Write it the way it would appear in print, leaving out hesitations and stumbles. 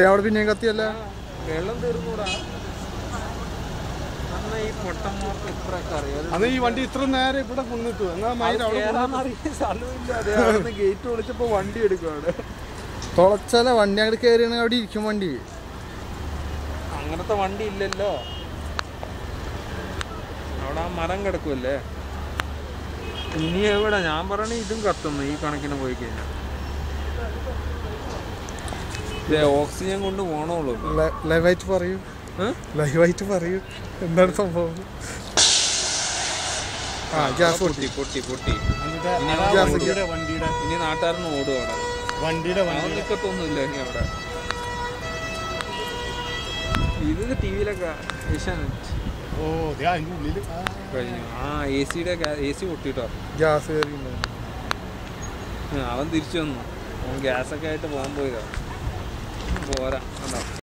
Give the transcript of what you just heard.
അവിടെ പിന്നെയും കത്തിയല്ല. വെള്ളം തീർന്നൂടാ. അത് ഈ വണ്ടി ഇത്ര നേരം ഇവിടെ കൊണ്ടിട്ടു. ഗേറ്റ് വിളിച്ചപ്പോ വണ്ടി എടുക്കും അവിടെ. തുളച്ചാല വണ്ടി അങ്ങോട്ട് കയറിയാണെങ്കിൽ അവിടെ ഇരിക്കും വണ്ടി. അങ്ങനത്തെ വണ്ടി ഇല്ലല്ലോ അവിടെ. ആ മരം കിടക്കുമല്ലേ. ഇനി എവിടെ ഞാൻ പറയണേ ഇതും കത്തുന്നു ഈ കണക്കിന് പോയി കഴിഞ്ഞാൽ. ഓക്സിജൻ കൊണ്ട് പോണോളൂ. ലൈവായിട്ട് പറയൂ, ലൈവായിട്ട് പറയൂ എന്താണ് സംഭവം. ഗ്യാസ് പൊട്ടി പൊട്ടി പൊട്ടി. ഇനി നാട്ടുകാരന് ഓടും അവിടെ. വണ്ടിയുടെ നിക്കത്തൊന്നുമില്ല ഇനി അവിടെ. ഇത് ടിവിയിലൊക്കെ ഏഷ്യാനെറ്റ്. കഴിഞ്ഞു. ആ AC പൊട്ടിട്ടോ. ഗ്യാസ് കയറി അവൻ തിരിച്ചു വന്നു. അവൻ ഗ്യാസൊക്കെ ആയിട്ട് പോകാൻ പോയതാ. പോരാ.